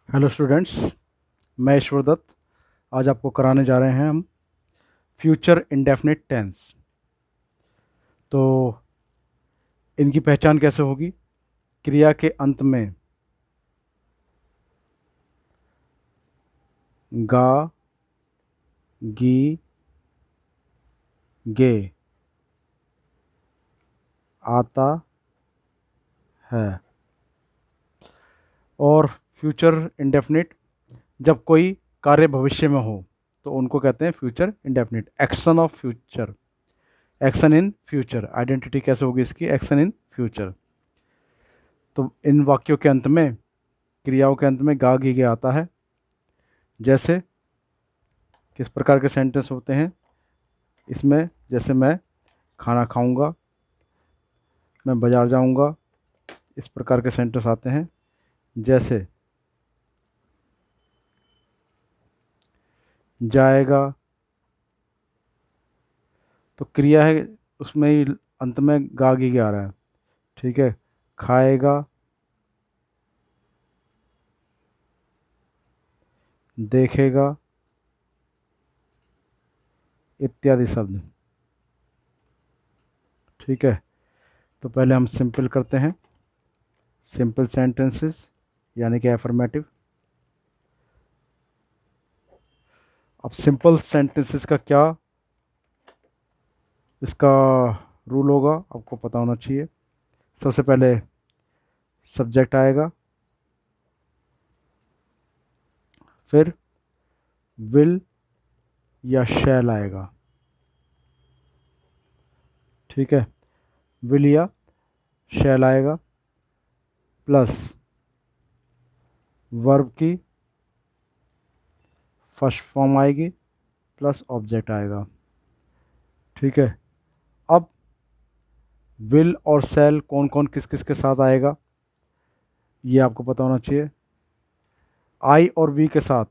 Hello students, मैं ईश्वर दत्त। आज आपको कराने जा रहे हैं हम फ्यूचर इंडेफिनिट टेंस। तो इनकी पहचान कैसे होगी? क्रिया के अंत में गा, गी, गे आता है। और फ्यूचर इंडेफिनिट जब कोई कार्य भविष्य में हो तो उनको कहते हैं future indefinite. Action of future, action in future. Identity कैसे होगी इसकी? Action in future. तो इन वाक्यों के अंत में, क्रियाओं के अंत में गा, गी, गे आता है। जैसे किस प्रकार के सेंटेंस होते हैं इसमें? जैसे मैं खाना खाऊंगा, मैं बाजार जाऊंगा, इस प्रकार के सेंटेंस आते हैं। जैसे जाएगा, तो क्रिया है, उसमें ही अंत में गा, गी, गे आ रहा है। ठीक है। खाएगा, देखेगा, इत्यादि शब्द। ठीक है। तो पहले हम सिंपल करते हैं, सिंपल सेंटेंसेस यानी कि एफर्मेटिव। अब सिंपल सेंटेंसेस का क्या इसका रूल होगा आपको पता होना चाहिए। सबसे पहले सब्जेक्ट आएगा, फिर विल या शैल आएगा। ठीक है। विल या शैल आएगा, प्लस वर्ब की फर्स्ट फॉर्म आएगी, प्लस ऑब्जेक्ट आएगा। ठीक है। अब विल और शैल कौन कौन किस किस के साथ आएगा ये आपको पता होना चाहिए। आई और वी के साथ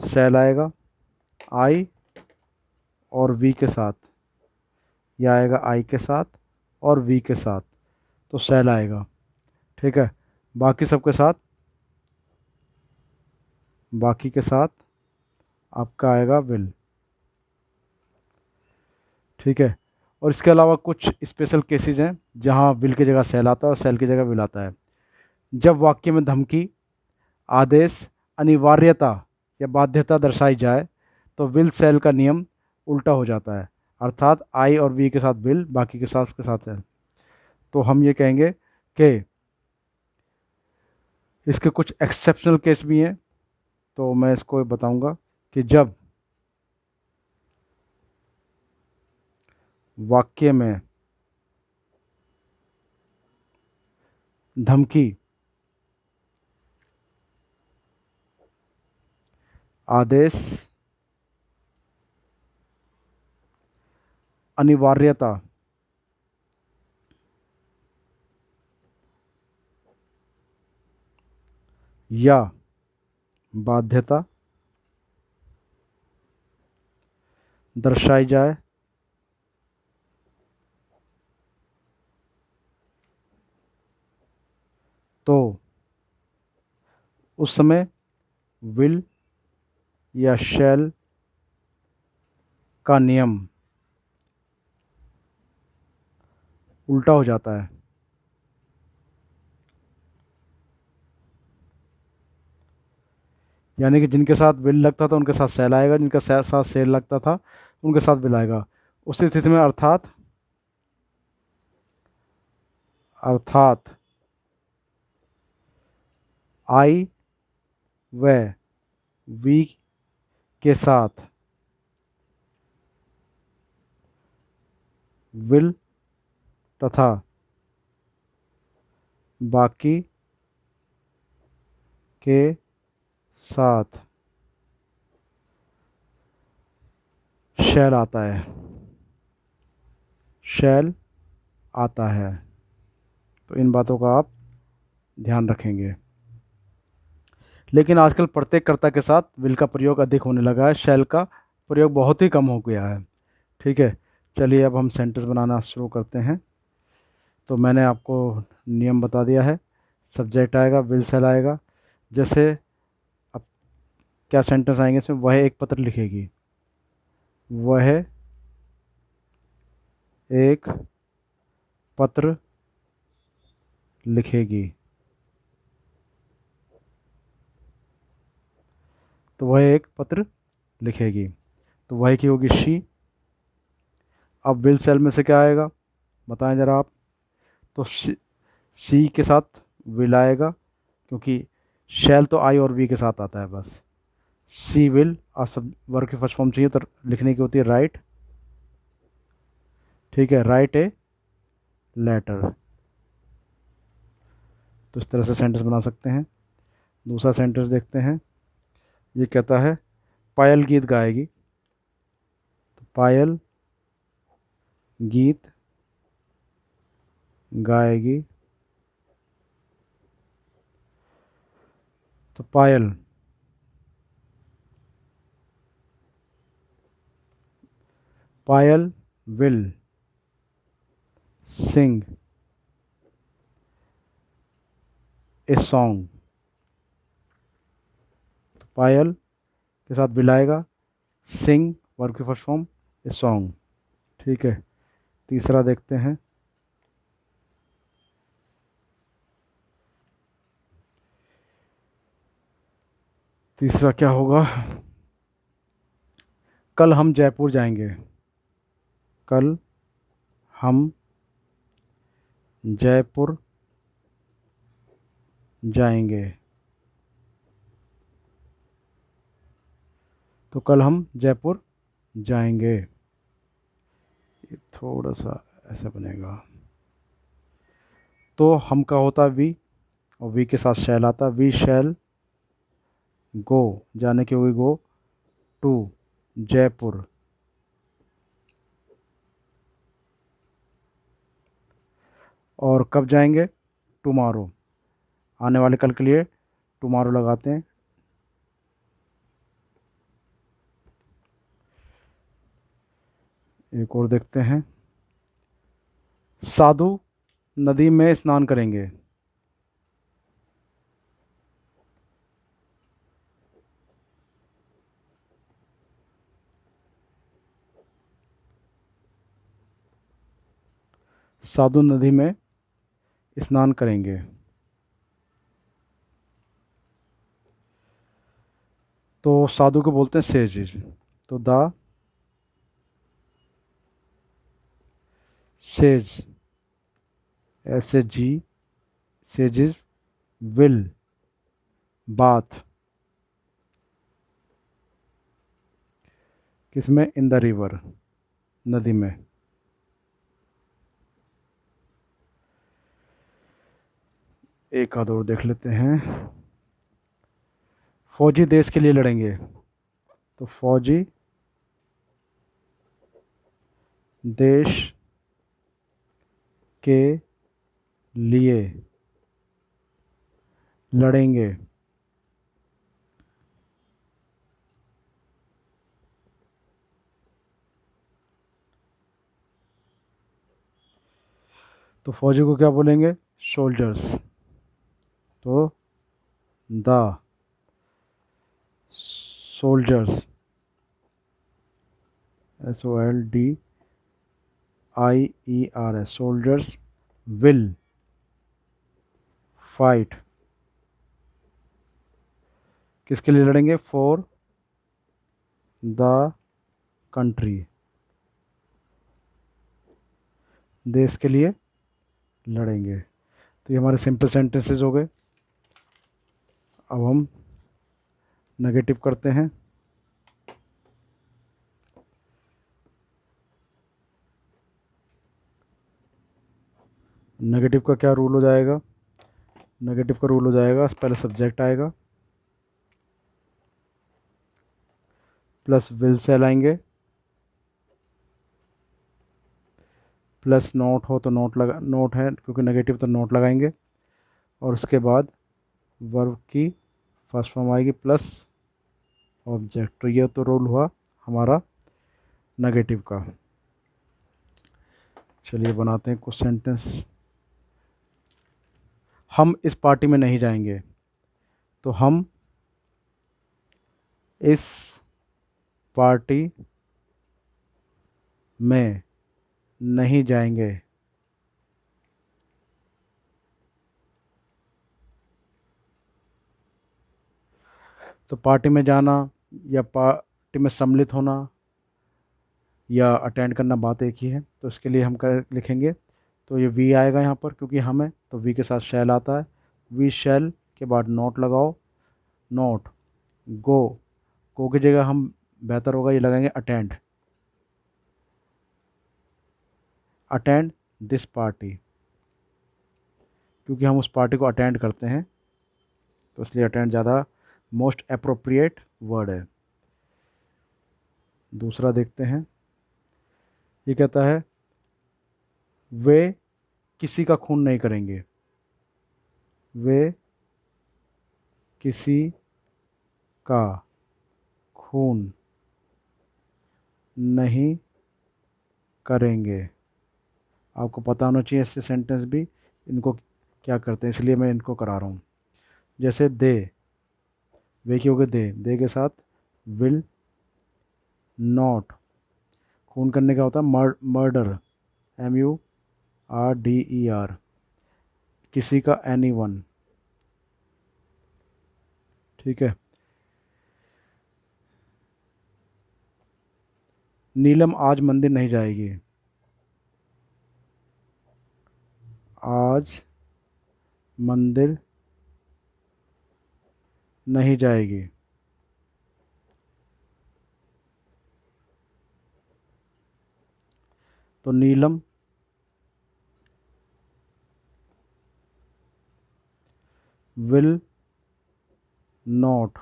शैल आएगा, आई और वी के साथ। यह आएगा आई के साथ और वी के साथ, तो शैल आएगा। ठीक है। बाकी सबके साथ, बाकी के साथ आपका आएगा विल। ठीक है। और इसके अलावा कुछ स्पेशल केसेस हैं जहाँ विल की जगह सेल आता है और सेल की जगह विल आता है। जब वाक्य में धमकी, आदेश, अनिवार्यता या बाध्यता दर्शाई जाए तो विल सेल का नियम उल्टा हो जाता है, अर्थात आई और वी के साथ विल, बाकी के साथ है। तो हम ये कहेंगे कि इसके कुछ एक्सेप्शनल केस भी हैं, तो मैं इसको बताऊंगा कि जब वाक्य में धमकी, आदेश, अनिवार्यता या बाध्यता दर्शाई जाए तो उस समय विल या शैल का नियम उल्टा हो जाता है। यानी कि जिनके साथ विल लगता था उनके साथ शैल आएगा, जिनके साथ शैल लगता था उनके साथ विल आएगा। उसी स्थिति में अर्थात अर्थात आई व वी के साथ विल तथा बाकी के साथ शैल आता है, शैल आता है। तो इन बातों का आप ध्यान रखेंगे। लेकिन आजकल प्रत्येक कर्ता के साथ विल का प्रयोग अधिक होने लगा है, शैल का प्रयोग बहुत ही कम हो गया है। ठीक है। चलिए अब हम सेंटेंस बनाना शुरू करते हैं। तो मैंने आपको नियम बता दिया है। सब्जेक्ट आएगा, विल शैल आएगा। जैसे क्या सेंटेंस आएंगे इसमें? वह एक पत्र लिखेगी, वह एक पत्र लिखेगी, तो वह एक पत्र लिखेगी, तो वह की होगी शी। अब विल सेल में से क्या आएगा बताएं ज़रा आप? तो सी के साथ विल आएगा, क्योंकि शैल तो आई और वी के साथ आता है बस। सी विल, और सब वर्ग की फर्स्ट फॉर्म चाहिए तो लिखने की होती है राइट। ठीक है, राइट ए लेटर। तो इस तरह से सेंटेंस बना सकते हैं। दूसरा सेंटेंस देखते हैं। ये कहता है पायल गीत गाएगी, तो पायल गीत गाएगी, तो पायल पायल विल सिंग ए सॉन्ग। तो पायल के साथ विल आएगा, सिंग वर्ब की फर्स्ट फॉर्म ए सॉन्ग। ठीक है, तीसरा देखते हैं। तीसरा क्या होगा? कल हम जयपुर जाएंगे, कल हम जयपुर जाएंगे, तो कल हम जयपुर जाएंगे। ये थोड़ा सा ऐसा बनेगा। तो हम का होता वी, और वी के साथ शैल आता, वी शैल गो, जाने की होगी गो, टू जयपुर। और कब जाएंगे? टुमारो, आने वाले कल के लिए टुमारो लगाते हैं। एक और देखते हैं। साधु नदी में स्नान करेंगे, साधु नदी में स्नान करेंगे, तो साधु को बोलते हैं सेज। तो the sage, SAG, sages will bathe, किसमें? इन द रिवर, नदी में। एक आध और देख लेते हैं। फौजी देश के लिए लड़ेंगे, तो फौजी देश के लिए लड़ेंगे, तो फौजी को क्या बोलेंगे? सोल्जर्स। तो the soldiers, SOLDIERS, soldiers will fight, किसके लिए लड़ेंगे? फॉर द कंट्री, देश के लिए लड़ेंगे। तो ये हमारे सिंपल सेंटेंसेस हो गए। अब हम नेगेटिव करते हैं। नेगेटिव का क्या रूल हो जाएगा? नेगेटिव का रूल हो जाएगा, पहले सब्जेक्ट आएगा, प्लस विल सेल आएंगे, प्लस नोट हो तो नोट लगा, नोट है क्योंकि नेगेटिव तो नोट लगाएंगे, और उसके बाद वर्ब की फर्स्ट फॉर्म आएगी प्लस ऑब्जेक्ट। तो ये तो रूल हुआ हमारा नेगेटिव का। चलिए बनाते हैं कुछ सेंटेंस। हम इस पार्टी में नहीं जाएंगे, तो हम इस पार्टी में नहीं जाएंगे। तो पार्टी में जाना या पार्टी में सम्मिलित होना या अटेंड करना बात एक ही है, तो इसके लिए हम कर लिखेंगे। तो ये वी आएगा यहाँ पर क्योंकि हम है, तो वी के साथ शैल आता है। वी शैल के बाद नोट लगाओ, नोट गो की जगह हम बेहतर होगा ये लगाएंगे अटेंड, अटेंड दिस पार्टी, क्योंकि हम उस पार्टी को अटेंड करते हैं, तो इसलिए अटेंड ज़्यादा मोस्ट अप्रोप्रिएट वर्ड है। दूसरा देखते हैं, ये कहता है वे किसी का खून नहीं करेंगे। वे किसी का खून नहीं करेंगे। आपको पता होना चाहिए इससे सेंटेंस भी इनको क्या करते हैं, इसलिए मैं इनको करा रहा हूँ। जैसे दे, वे की हो गए दे के साथ विल नॉट, खून करने का होता है मर्डर, MURDER, किसी का anyone। ठीक है। नीलम आज मंदिर नहीं जाएगी। आज मंदिर नहीं जाएगी। तो नीलम विल नॉट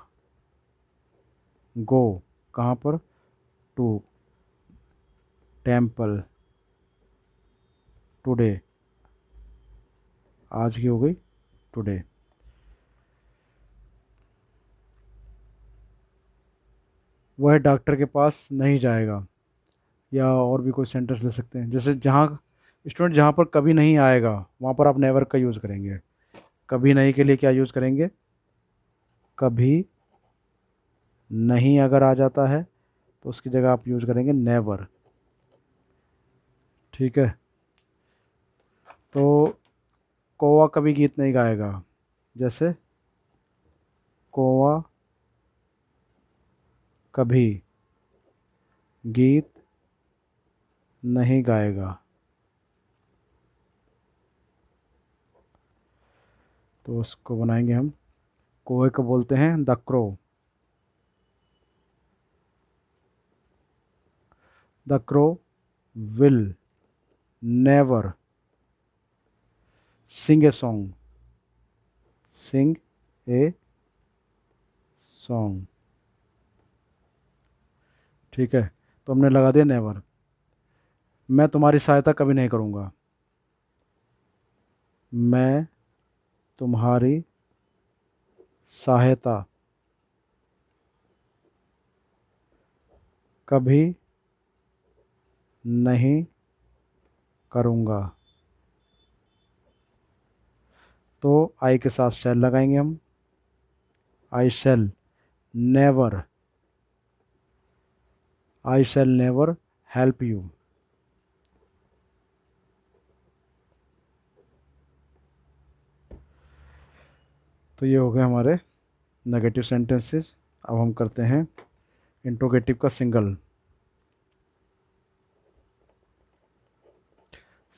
गो, कहाँ पर, टू टेम्पल टुडे, आज की हो गई टुडे। वह डॉक्टर के पास नहीं जाएगा। या और भी कोई सेंटेंस ले सकते हैं, जैसे जहाँ स्टूडेंट जहाँ पर कभी नहीं आएगा वहाँ पर आप नेवर का यूज़ करेंगे। कभी नहीं के लिए क्या यूज़ करेंगे, कभी नहीं अगर आ जाता है तो उसकी जगह आप यूज़ करेंगे नेवर। ठीक है। तो कौवा कभी गीत नहीं गाएगा, जैसे कौवा कभी गीत नहीं गाएगा। तो उसको बनाएंगे हम, कौवे को बोलते हैं the crow. The crow will never sing a song, sing a song. ठीक है। तो हमने लगा दिया नेवर। मैं तुम्हारी सहायता कभी नहीं करूँगा। मैं तुम्हारी सहायता कभी नहीं करूँगा। तो आई के साथ शैल लगाएंगे हम, आई आई शैल नेवर हेल्प यू। तो ये हो गए हमारे नेगेटिव सेंटेंसेस। अब हम करते हैं इंट्रोगेटिव का सिंगल।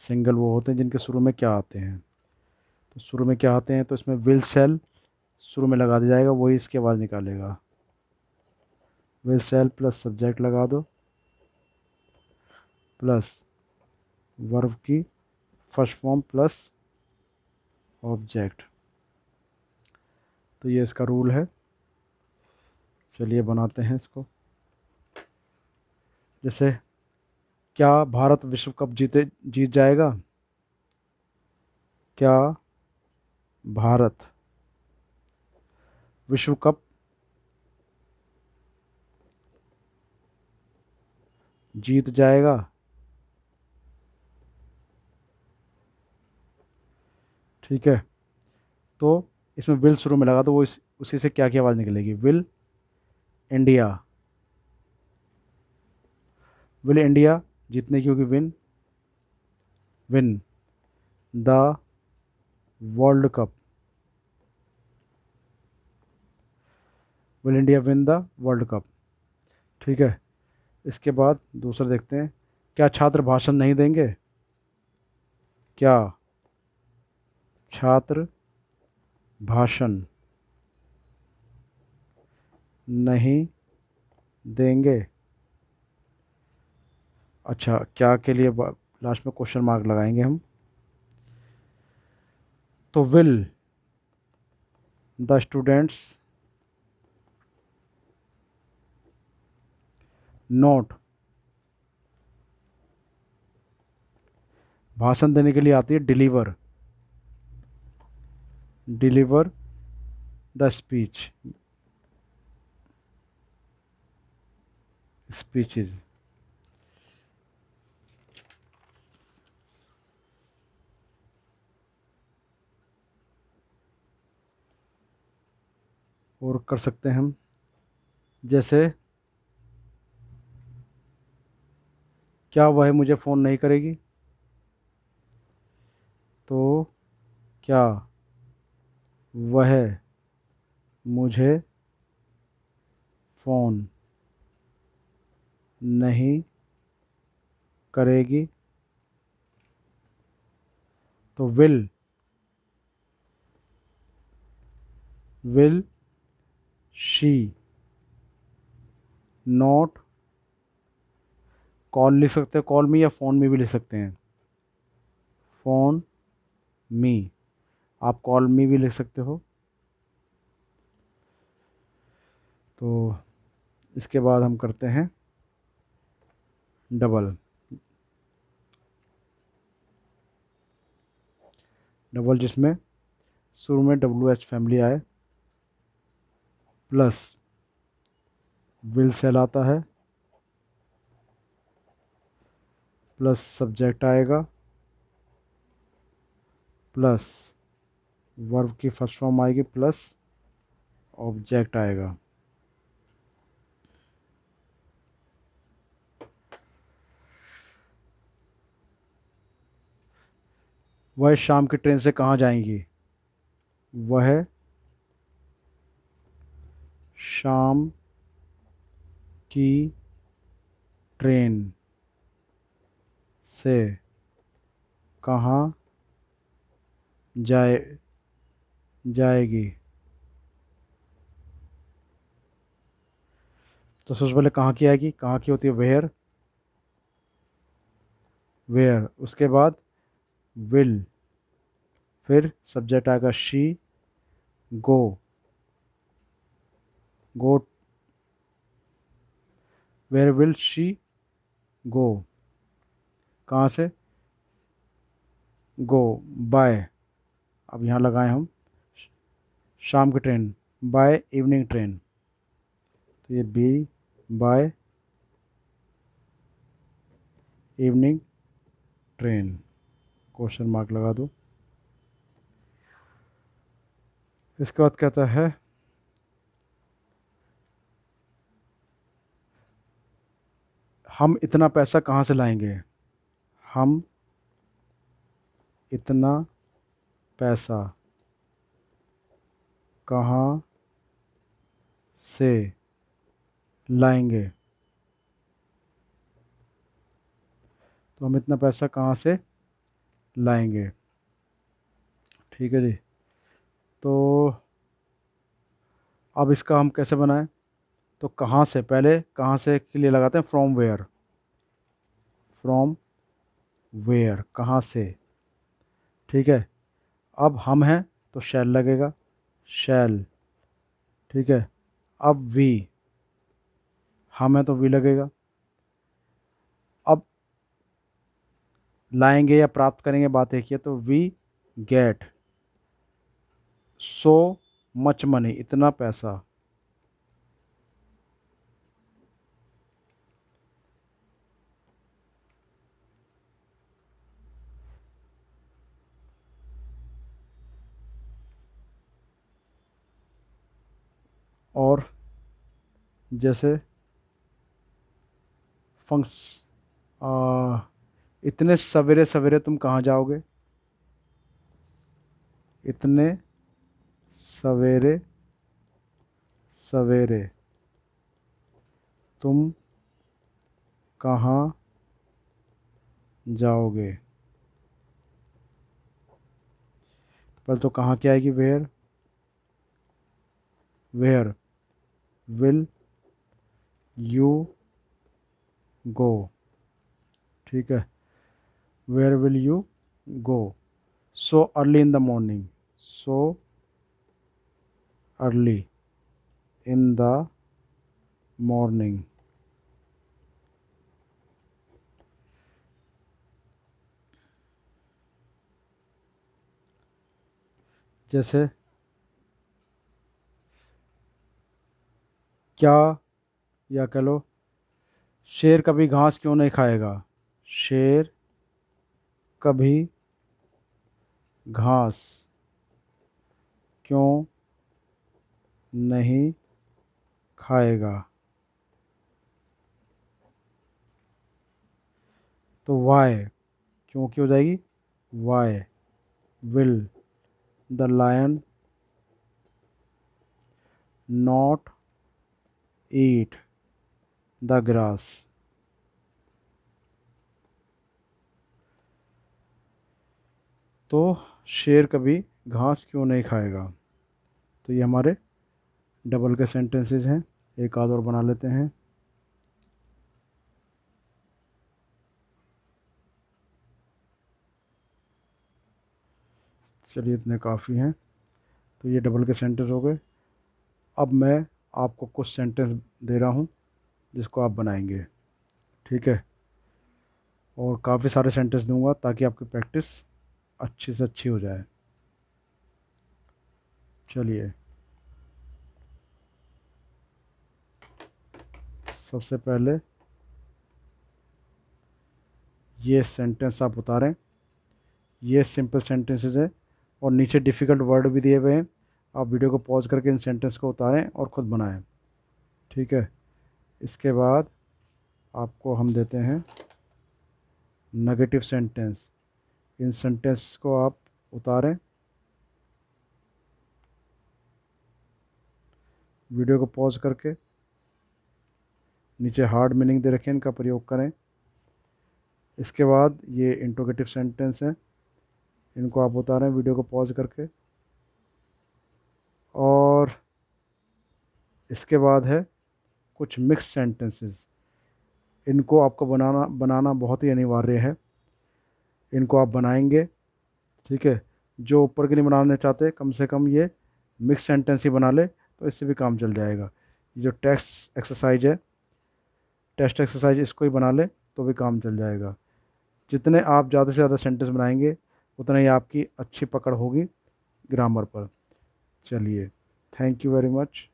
सिंगल वो होते हैं जिनके शुरू में क्या आते हैं। तो शुरू में क्या आते हैं, तो इसमें विल शैल शुरू में लगा दिया जाएगा, वही इसकी आवाज़ निकालेगा। विल शैल प्लस सब्जेक्ट लगा दो, प्लस वर्ब की फर्स्ट फॉर्म प्लस ऑब्जेक्ट। तो ये इसका रूल है। चलिए बनाते हैं इसको। जैसे क्या भारत विश्व कप जीत जाएगा। क्या भारत विश्व कप जीत जाएगा। ठीक है। तो इसमें विल शुरू में लगा, तो वो उसी से क्या की आवाज़ निकलेगी, विल इंडिया, विल इंडिया जीतने की होगी win, win the world cup, will India win the world cup. ठीक है, इसके बाद दूसरा देखते हैं, क्या छात्र भाषण नहीं देंगे, क्या छात्र भाषण नहीं देंगे। अच्छा, क्या के लिए लास्ट में क्वेश्चन मार्क लगाएंगे हम, तो विल द स्टूडेंट्स नोट, भाषण देने के लिए आती है deliver, deliver the speech, speeches. और कर सकते हैं हम, जैसे क्या वह मुझे फ़ोन नहीं करेगी, तो क्या वह मुझे फ़ोन नहीं करेगी, तो विल शी नॉट कॉल, लिख सकते हैं कॉल मी, या फ़ोन में भी लिख सकते हैं फ़ोन मी, आप कॉल मी भी लिख सकते हो। तो इसके बाद हम करते हैं डबल, डबल जिसमें शुरू में डब्ल्यू एच फैमिली आए, प्लस विल सेल आता है, प्लस सब्जेक्ट आएगा, प्लस वर्ब की फर्स्ट फॉर्म आएगी, प्लस ऑब्जेक्ट आएगा। वह शाम की ट्रेन से कहाँ जाएंगी, वह शाम की ट्रेन से कहाँ जाए जाएगी। तो सबसे पहले कहाँ की आएगी, कहाँ की होती है वेयर, वेयर, उसके बाद विल, फिर सब्जेक्ट आएगा she, go, go, where will she go, कहाँ से, गो बाय, अब यहाँ लगाए हम शाम की ट्रेन, बाय इवनिंग ट्रेन, तो ये be by evening train, question mark लगा दो। इसके बाद कहता है हम इतना पैसा कहाँ से लाएंगे, हम इतना पैसा कहाँ से लाएंगे, तो हम इतना पैसा कहाँ से लाएंगे। ठीक है जी, तो अब इसका हम कैसे बनाएं, तो कहाँ से, पहले कहाँ से के लिए लगाते हैं फ्रॉम वेयर, फ्रॉम वेयर, कहाँ से। ठीक है, अब हम हैं तो शैल लगेगा, शैल। ठीक है, अब वी, हम हैं तो वी लगेगा। अब लाएंगे या प्राप्त करेंगे बात एक ही है, तो we get so much money, इतना पैसा। और जैसे फंक्स आ, इतने सवेरे सवेरे तुम कहाँ जाओगे, इतने सवेरे सवेरे तुम कहाँ जाओगे। पर तो कहाँ क्या आएगी, where, where will you go. ठीक है, where will you go, so early in the morning, so early in the morning. जैसे क्या, या कह लो शेर कभी घास क्यों नहीं खाएगा, शेर कभी घास क्यों नहीं खाएगा। तो वाई, क्यों की हो जाएगी, why will the lion not eat the grass. तो शेर कभी घास क्यों नहीं खाएगा। तो ये हमारे डबल के सेंटेंसेस हैं। एक आध और बना लेते हैं। चलिए इतने काफ़ी हैं। तो ये डबल के सेंटेंस हो गए। अब मैं आपको कुछ सेंटेंस दे रहा हूँ जिसको आप बनाएंगे, ठीक है। और काफ़ी सारे सेंटेंस दूंगा ताकि आपकी प्रैक्टिस अच्छी से अच्छी हो जाए। चलिए, सबसे पहले ये सेंटेंस आप उतारें। ये सिंपल सेंटेंसेस है और नीचे डिफ़िकल्ट वर्ड भी दिए हुए हैं। आप वीडियो को पॉज करके इन सेंटेंस को उतारें और ख़ुद बनाएं, ठीक है। इसके बाद आपको हम देते हैं नेगेटिव सेंटेंस। इन सेंटेंस को आप उतारें, वीडियो को पॉज करके नीचे हार्ड मीनिंग दे रखें, इनका प्रयोग करें। इसके बाद ये इंट्रोगेटिव सेंटेंस हैं, इनको आप उतारें वीडियो को पॉज करके। और इसके बाद है कुछ मिक्स सेंटेंसेस। इनको आपको बनाना बनाना बहुत ही अनिवार्य है। इनको आप बनाएंगे, ठीक है। जो ऊपर के नहीं बनाने चाहते कम से कम ये मिक्स सेंटेंस ही बना ले, तो इससे भी काम चल जाएगा। ये जो टेक्स्ट एक्सरसाइज है, टेस्ट एक्सरसाइज, इसको ही बना ले तो भी काम चल जाएगा। जितने आप ज़्यादा से ज़्यादा सेंटेंस बनाएंगे उतना ही आपकी अच्छी पकड़ होगी ग्रामर पर। चलिए, थैंक यू वेरी मच।